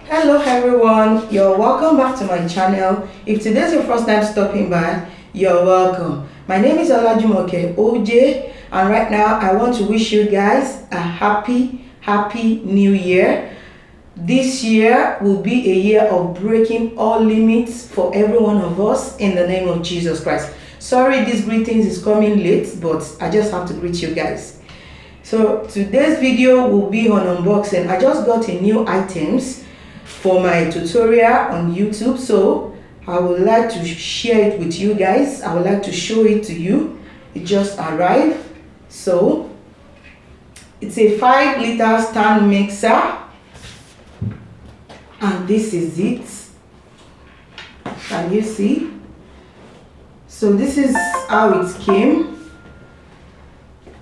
Hello everyone, you're welcome back to my channel. If today's your first time stopping by, you're welcome. My name is Olajumoke OJ, and right now I want to wish you guys a happy new year. This year will be a year of breaking all limits for every one of us in the name of Jesus Christ. Sorry this greetings is coming late, but I just have to greet you guys. So today's video will be on unboxing. I just got a new items for my tutorial on YouTube, so I would like to share it with you guys. I would like to show it to you. It just arrived. So it's a 5-liter stand mixer, and this is it. Can you see? So this is how it came.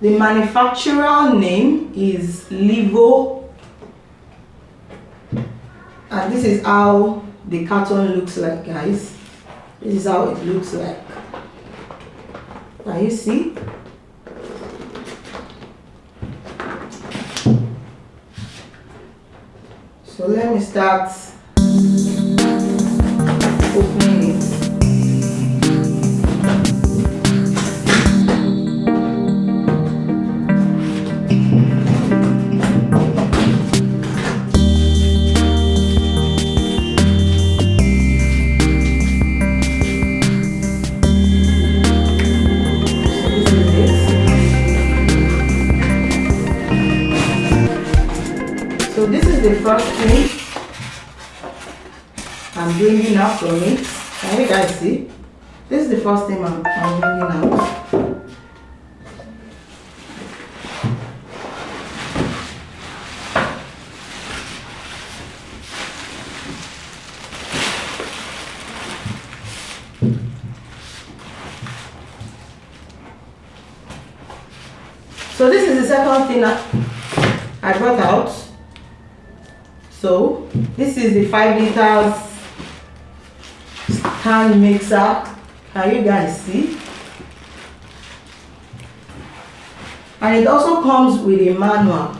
The manufacturer name is Livo, and this is how the carton looks like, guys. This is how it looks like. Can you see? So let me start opening it. So this is the first thing I'm bringing out from it. Can you guys see? This is the first thing I'm bringing out. So this is the second thing I brought out. So this is the 5 liters stand mixer. Can you guys see? And it also comes with a manual.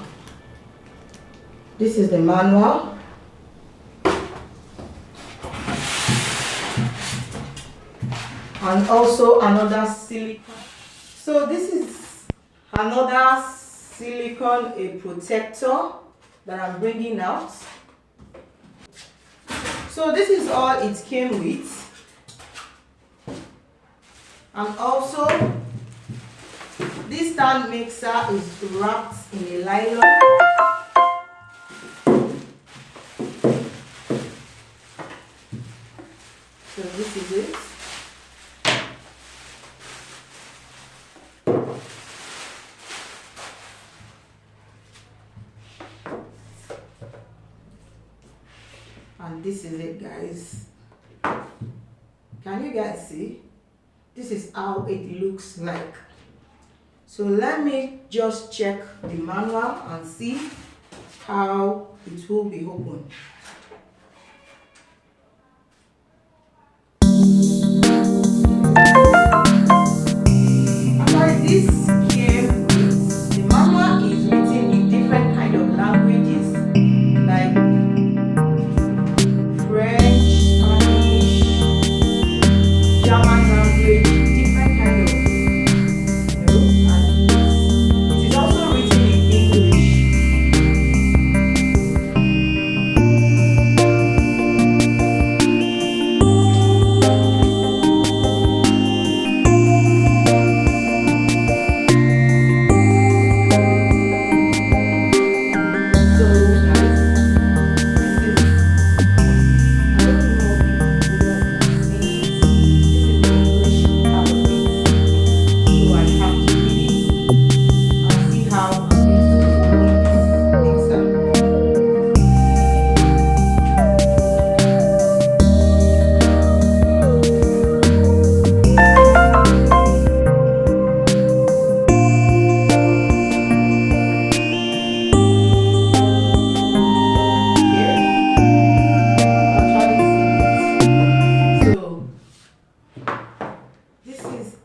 This is the manual. And also another silicone. So this is another silicone, a protector that I'm bringing out. So this is all it came with, and also this stand mixer is wrapped in a nylon. So this is it. And this is it, guys. Can you guys see? This is how it looks like. So let me just check the manual and see how it will be opened. After this came, the manual is written in different kind of languages, like French, Spanish, German language, different kind of, and it is also written in English.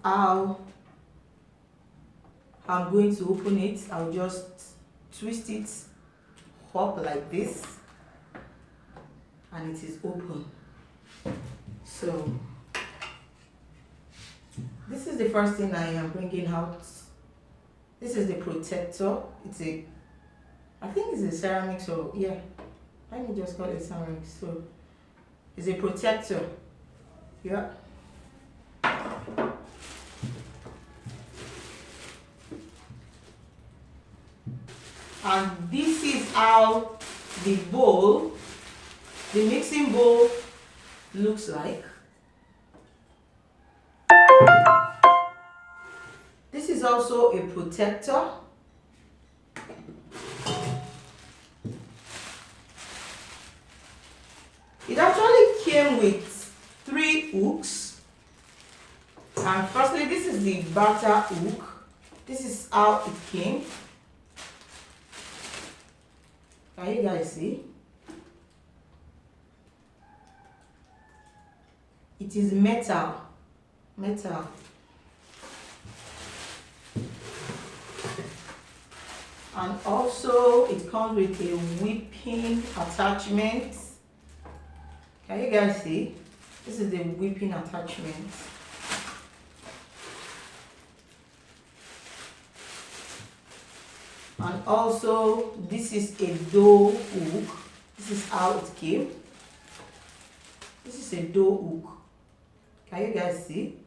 How I'm going to open it. I'll just twist it up like this. and it is open. So this is the first thing I am bringing out. This is the protector. I think it's a ceramic, so yeah, let me just call it ceramic. So it's a protector. Yeah. And this is how the mixing bowl looks like. This is also a protector. It actually came with 3 hooks. And firstly, this is the batter hook. This is how it came. Can you guys see? It is metal. And also it comes with a whipping attachment. Can you guys see? This is the whipping attachment. And also this is a dough hook. This is how it came. This is a dough hook. Can you guys see?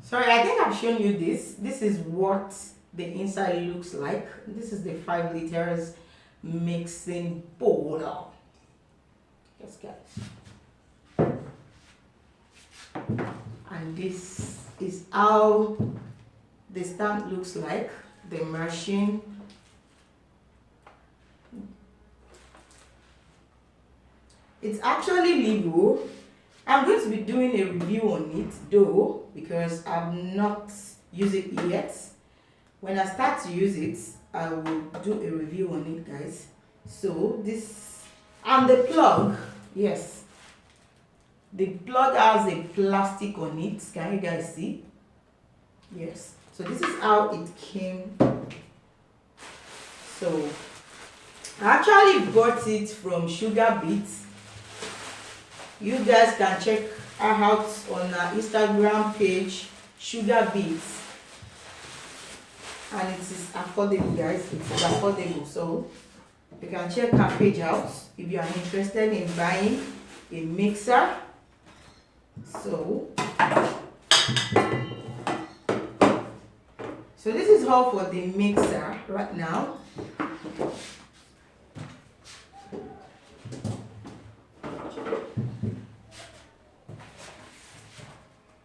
Sorry, I think I've shown you this. This is what the inside looks like. This is the 5 liters mixing bowl. Yes, guys. And this is how the stand looks like, the machine. It's actually legal. I'm going to be doing a review on it though, because I've not used it yet. When I start to use it, I will do a review on it, guys. So this, and the plug, yes, the plug has a plastic on it. Can you guys see? Yes. So this is how it came. So I actually bought it from Sugar Beats. You guys can check her out on our Instagram page, Sugar Beats. And it is affordable, guys. It is affordable. So you can check her page out if you are interested in buying a mixer. So this is all for the mixer right now.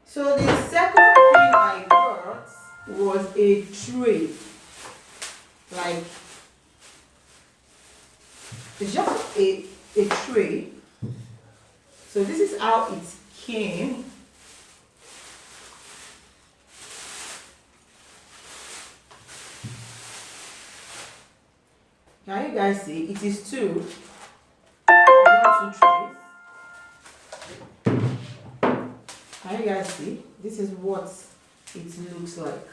So the second thing I got was a tray. Like, it's just a tray. So this is how it came. Can you guys see? It is 2. Not 2 trays. Can you guys see? This is what it looks like.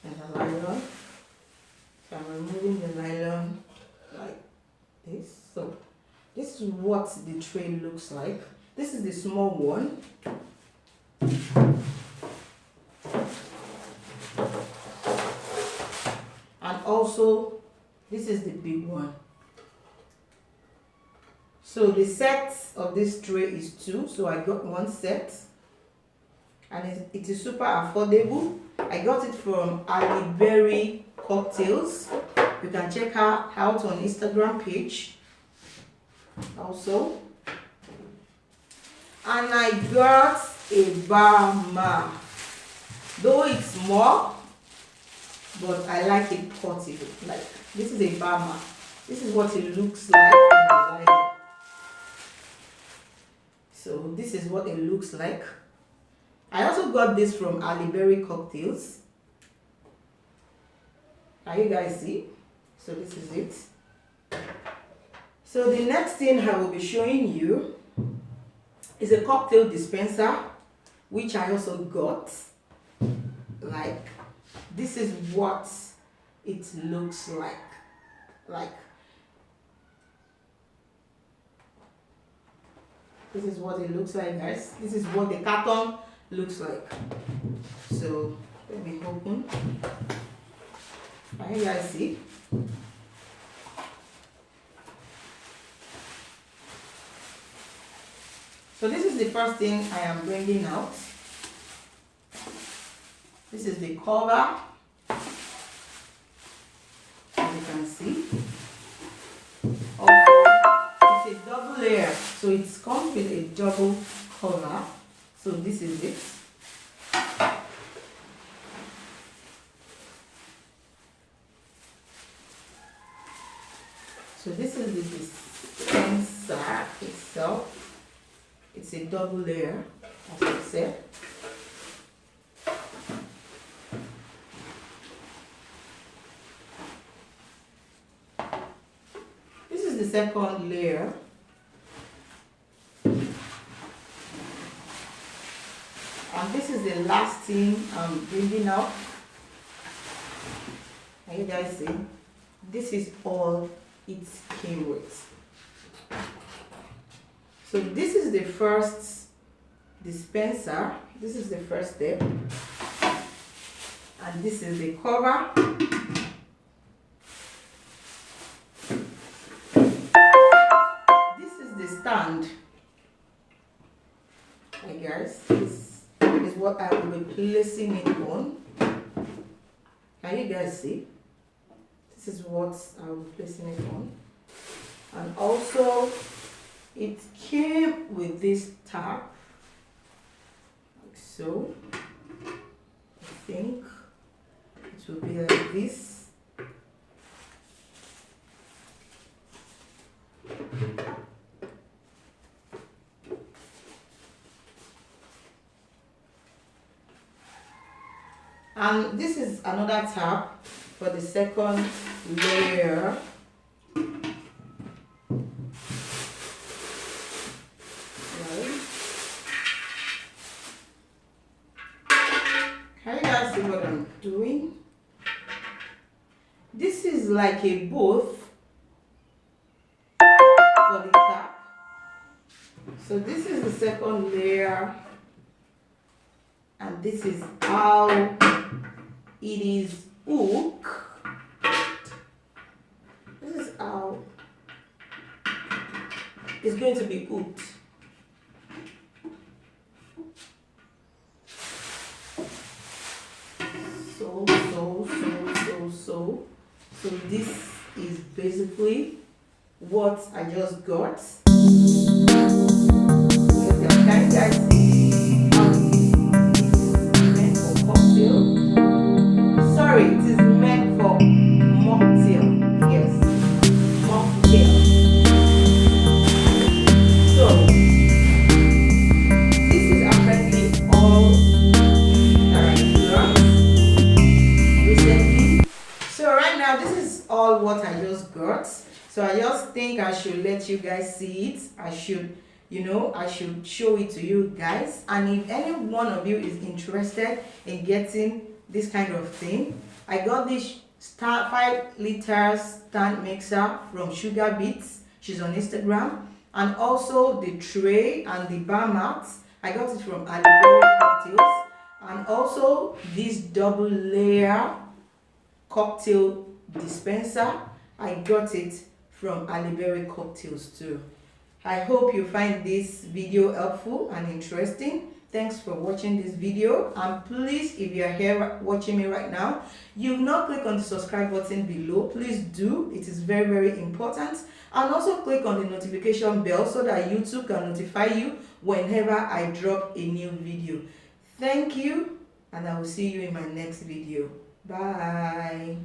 And the nylon. So I'm removing the nylon like this. So this is what the tray looks like. This is the small one. And also this is the big one. So the set of this tray is 2, so I got 1 set, and it is super affordable. I got it from Ali Berry Cocktails. You can check her out on Instagram page also. And I got a bar mat, though it's small, but I like it portable. Like, this is a bar mat. This is what it looks like in the light. So this is what it looks like. I also got this from Ali Berry Cocktails. Can you guys see? So this is it. So the next thing I will be showing you is a cocktail dispenser, which I also got. Like this is what it looks like this is what it looks like, guys. This is what the carton looks like. So let me open. Can you guys see? So this is the first thing I am bringing out. This is the cover, as you can see. Also, it's a double layer, so it comes with a double cover. So this is it. So this is the dispenser itself. It's a double layer, as I said. This is the second layer. And this is the last thing I'm bringing out. Can you guys see? This is all it came with. So this is the first dispenser. This is the first step. And this is the cover. This is the stand. Hey guys, this is what I will be placing it on. Can you guys see? This is what I will be placing it on. And also, it came with this tab, like so. I think it will be like this. And this is another tab for the second layer. Can you guys see what I'm doing? This is like a both for the top. So this is the second layer, and this is how it is hooked. This is how it's going to be hooked. So this is basically what I just got. Can you guys see how it is meant for cocktail? Sorry, it is meant for mocktail. Yes, mocktail. So this is apparently all that I learned recently. So right now, this is all what I just got. So I just think I should let you guys see it. I should show it to you guys. And if any one of you is interested in getting this kind of thing, I got this 5-liter stand mixer from Sugar Beats. She's on Instagram. And also the tray and the bar mats, I got it from Aliberry Cocktails. And also this double layer cocktail dispenser, I got it from Aliberry Cocktails too. I hope you find this video helpful and interesting. Thanks for watching this video, and please, if you are here watching me right now, you've not clicked on the subscribe button below, please do. It is very, very important. And also click on the notification bell so that YouTube can notify you whenever I drop a new video. Thank you, and I will see you in my next video. Bye.